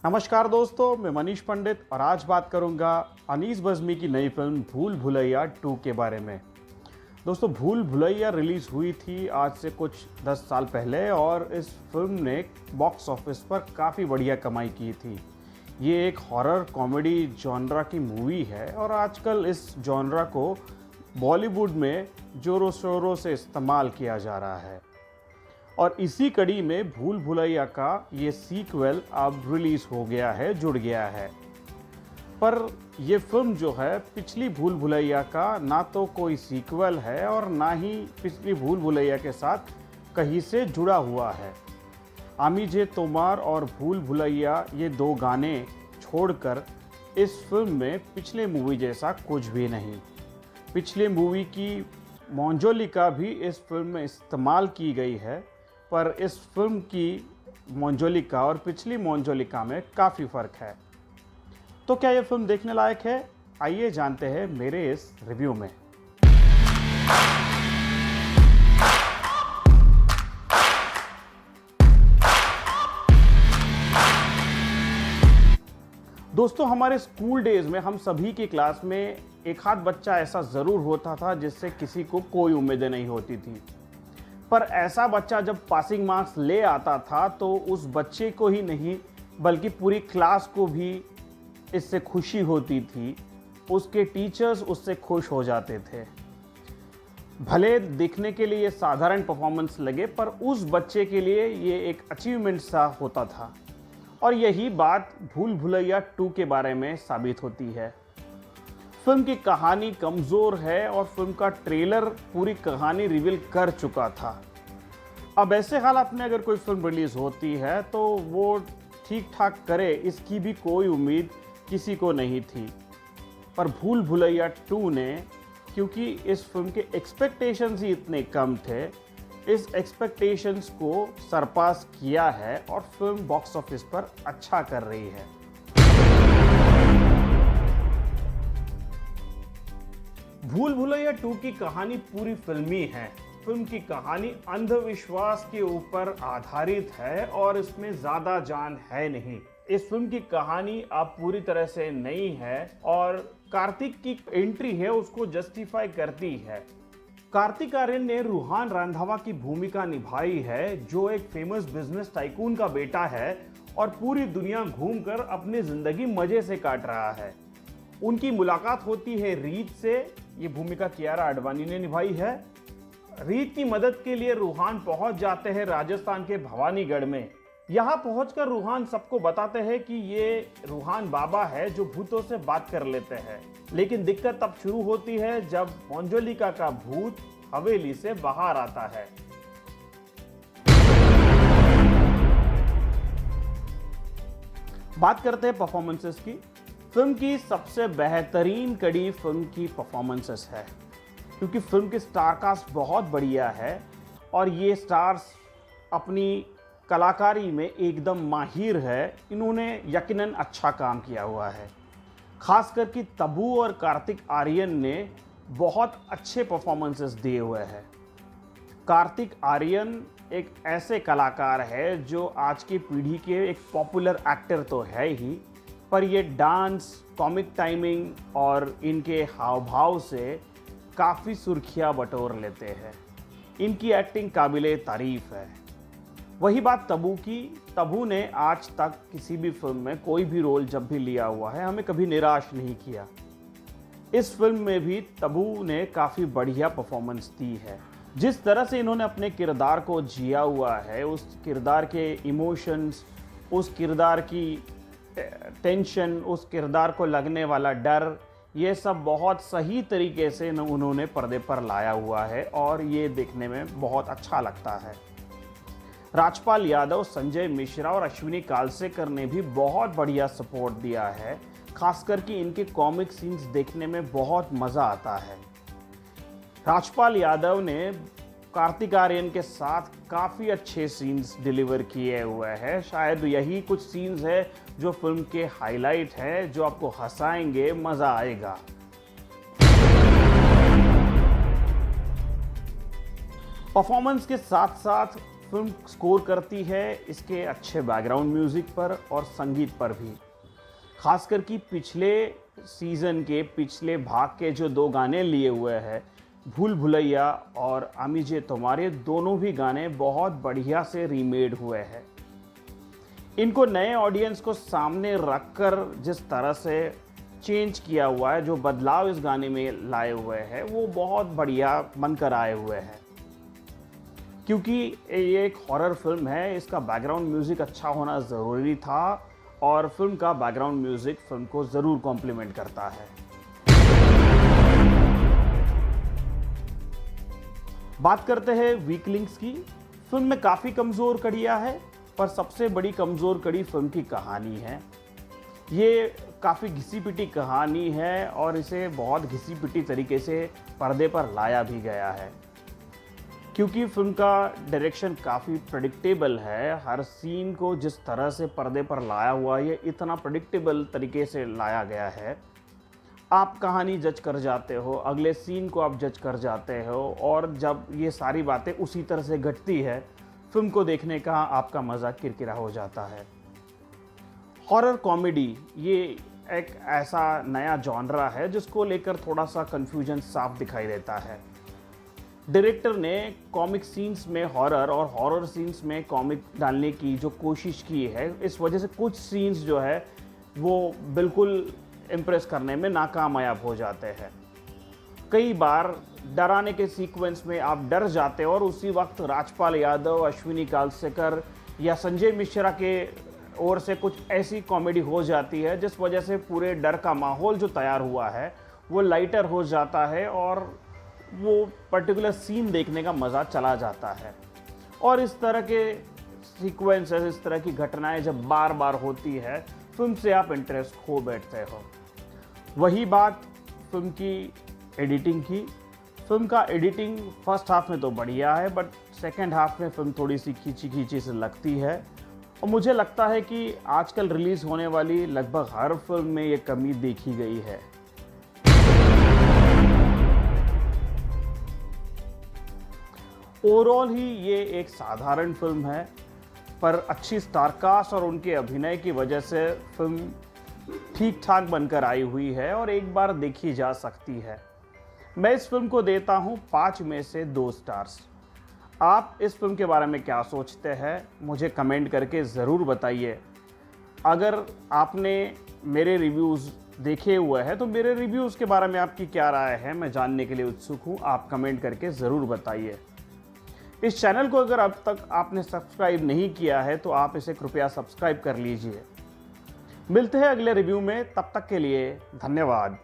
नमस्कार दोस्तों, मैं मनीष पंडित और आज बात करूंगा अनीस बज़्मी की नई फिल्म भूल भुलैया 2 के बारे में। दोस्तों, भूल भुलैया रिलीज़ हुई थी आज से कुछ 10 साल पहले और इस फिल्म ने बॉक्स ऑफिस पर काफ़ी बढ़िया कमाई की थी। ये एक हॉरर कॉमेडी जॉनरा की मूवी है और आजकल इस जॉनरा को बॉलीवुड में जोरों शोरों से इस्तेमाल किया जा रहा है और इसी कड़ी में भूल भुलैया का ये सीक्वल अब रिलीज़ हो गया है, जुड़ गया है। पर ये फिल्म जो है पिछली भूल भुलैया का ना तो कोई सीक्वल है और ना ही पिछली भूल भुलैया के साथ कहीं से जुड़ा हुआ है। आमी जे तोमार और भूल भुलैया ये दो गाने छोड़कर इस फिल्म में पिछले मूवी जैसा कुछ भी नहीं। पिछले मूवी की मंजोलिका भी इस फिल्म में इस्तेमाल की गई है, पर इस फिल्म की मंजोलिका और पिछली मंजोलिका में काफ़ी फ़र्क है। तो क्या यह फिल्म देखने लायक है? आइए जानते हैं मेरे इस रिव्यू में। दोस्तों, हमारे स्कूल डेज में हम सभी की क्लास में एक आध बच्चा ऐसा ज़रूर होता था जिससे किसी को कोई उम्मीदें नहीं होती थी। पर ऐसा बच्चा जब पासिंग मार्क्स ले आता था तो उस बच्चे को ही नहीं बल्कि पूरी क्लास को भी इससे खुशी होती थी। उसके टीचर्स उससे खुश हो जाते थे। भले दिखने के लिए साधारण परफॉर्मेंस लगे पर उस बच्चे के लिए ये एक अचीवमेंट सा होता था और यही बात भूल भुलैया 2 के बारे में साबित होती है। फिल्म की कहानी कमज़ोर है और फिल्म का ट्रेलर पूरी कहानी रिवील कर चुका था। अब ऐसे हालात में अगर कोई फिल्म रिलीज़ होती है तो वो ठीक ठाक करे, इसकी भी कोई उम्मीद किसी को नहीं थी। पर भूल भुलैया 2 ने, क्योंकि इस फिल्म के एक्सपेक्टेशंस ही इतने कम थे, इस एक्सपेक्टेशंस को सरपास किया है और फिल्म बॉक्स ऑफिस पर अच्छा कर रही है। भूल भुलैया 2 की कहानी पूरी फिल्मी है। फिल्म की कहानी अंधविश्वास के ऊपर आधारित है और इसमें ज़्यादा जान है नहीं। इस फिल्म की कहानी अब पूरी तरह से नई है और कार्तिक की एंट्री है उसको जस्टिफाई करती है। कार्तिक आर्यन ने रूहान रंधावा की भूमिका निभाई है, जो एक फेमस बिजनेस टाइकून का बेटा है और पूरी दुनिया घूमकर अपनी जिंदगी मजे से काट रहा है। उनकी मुलाकात होती है रीत से। ये भूमिका कियारा आडवाणी ने निभाई है। रीत की मदद के लिए रूहान पहुंच जाते हैं राजस्थान के भवानीगढ़ में। यहां पहुंचकर रूहान सबको बताते हैं कि ये रूहान बाबा है जो भूतों से बात कर लेते हैं। लेकिन दिक्कत तब शुरू होती है जब मंजोलिका का भूत हवेली से बाहर आता है। बात करते हैं परफॉर्मेंसेस की। फिल्म की सबसे बेहतरीन कड़ी फिल्म की परफॉर्मेंसेस है, क्योंकि फिल्म की स्टार कास्ट बहुत बढ़िया है और ये स्टार्स अपनी कलाकारी में एकदम माहिर है। इन्होंने यकीनन अच्छा काम किया हुआ है। खासकर कि तब्बू और कार्तिक आर्यन ने बहुत अच्छे परफॉर्मेंसेस दिए हुए हैं। कार्तिक आर्यन एक ऐसे कलाकार है जो आज की पीढ़ी के एक पॉपुलर एक्टर तो है ही, पर ये डांस, कॉमिक टाइमिंग और इनके हाव भाव से काफ़ी सुर्खियाँ बटोर लेते हैं। इनकी एक्टिंग काबिले तारीफ है। वही बात तब्बू की। तब्बू ने आज तक किसी भी फिल्म में कोई भी रोल जब भी लिया हुआ है हमें कभी निराश नहीं किया। इस फिल्म में भी तब्बू ने काफ़ी बढ़िया परफॉर्मेंस दी है। जिस तरह से इन्होंने अपने किरदार को जिया हुआ है, उस किरदार के इमोशंस, उस किरदार की टेंशन, उस किरदार को लगने वाला डर, ये सब बहुत सही तरीके से उन्होंने पर्दे पर लाया हुआ है और ये देखने में बहुत अच्छा लगता है। राजपाल यादव, संजय मिश्रा और अश्विनी कालसेकर ने भी बहुत बढ़िया सपोर्ट दिया है। खासकर कि इनके कॉमिक सीन्स देखने में बहुत मज़ा आता है। राजपाल यादव ने कार्तिक आर्यन के साथ काफ़ी अच्छे सीन्स डिलीवर किए हुए हैं। शायद यही कुछ सीन्स है जो फिल्म के हाईलाइट है, जो आपको हंसाएंगे, मज़ा आएगा। परफॉर्मेंस के साथ साथ फिल्म स्कोर करती है इसके अच्छे बैकग्राउंड म्यूज़िक पर और संगीत पर भी। खासकर कि पिछले सीज़न के पिछले भाग के जो 2 गाने लिए हुए हैं, भूल भुलैया और आमिजे तुम्हारे, दोनों भी गाने बहुत बढ़िया से रीमेड हुए हैं। इनको नए ऑडियंस को सामने रखकर जिस तरह से चेंज किया हुआ है, जो बदलाव इस गाने में लाए हुए हैं, वो बहुत बढ़िया बनकर आए हुए हैं। क्योंकि ये एक हॉरर फिल्म है, इसका बैकग्राउंड म्यूज़िक अच्छा होना ज़रूरी था और फिल्म का बैकग्राउंड म्यूज़िक फिल्म को ज़रूर कॉम्प्लीमेंट करता है। बात करते हैं वीक लिंक्स की। फिल्म में काफ़ी कमज़ोर कड़ियाँ है, पर सबसे बड़ी कमज़ोर कड़ी फिल्म की कहानी है। ये काफ़ी घिसी-पिटी कहानी है और इसे बहुत घिसी-पिटी तरीके से पर्दे पर लाया भी गया है। क्योंकि फिल्म का डायरेक्शन काफ़ी प्रेडिक्टेबल है, हर सीन को जिस तरह से पर्दे पर लाया हुआ है, ये इतना प्रेडिक्टेबल तरीके से लाया गया है। आप कहानी जज कर जाते हो, अगले सीन को आप जज कर जाते हो, और जब ये सारी बातें उसी तरह से घटती है, फिल्म को देखने का आपका मज़ा किरकिरा हो जाता है। हॉरर कॉमेडी ये एक ऐसा नया जॉनरा है जिसको लेकर थोड़ा सा कन्फ्यूजन साफ दिखाई देता है। डायरेक्टर ने कॉमिक सीन्स में हॉरर और हॉरर सीन्स में कॉमिक डालने की जो कोशिश की है, इस वजह से कुछ सीन्स जो है वो बिल्कुल इम्प्रेस करने में नाकामयाब हो जाते हैं। कई बार डराने के सीक्वेंस में आप डर जाते हो और उसी वक्त राजपाल यादव, अश्विनी कालसेकर या संजय मिश्रा के ओर से कुछ ऐसी कॉमेडी हो जाती है जिस वजह से पूरे डर का माहौल जो तैयार हुआ है वो लाइटर हो जाता है और वो पर्टिकुलर सीन देखने का मज़ा चला जाता है। और इस तरह के सीक्वेंसेस, इस तरह की घटनाएं जब बार बार होती है, फिल्म से आप इंटरेस्ट खो बैठते हो। वही बात फिल्म की एडिटिंग की। फिल्म का एडिटिंग फर्स्ट हाफ में तो बढ़िया है, बट सेकेंड हाफ में फिल्म थोड़ी सी खींची खींची से लगती है, और मुझे लगता है कि आजकल रिलीज़ होने वाली लगभग हर फिल्म में ये कमी देखी गई है। ओवरऑल ही ये एक साधारण फिल्म है, पर अच्छी स्टारकास्ट और उनके अभिनय की वजह से फिल्म ठीक ठाक बनकर आई हुई है और एक बार देखी जा सकती है। मैं इस फिल्म को देता हूँ 5 में से 2 स्टार्स। आप इस फिल्म के बारे में क्या सोचते हैं, मुझे कमेंट करके ज़रूर बताइए। अगर आपने मेरे रिव्यूज़ देखे हुए हैं तो मेरे रिव्यूज़ के बारे में आपकी क्या राय है, मैं जानने के लिए उत्सुक हूँ। आप कमेंट करके ज़रूर बताइए। इस चैनल को अगर अब तक आपने सब्सक्राइब नहीं किया है तो आप इसे कृपया सब्सक्राइब कर लीजिए। मिलते हैं अगले रिव्यू में, तब तक के लिए धन्यवाद।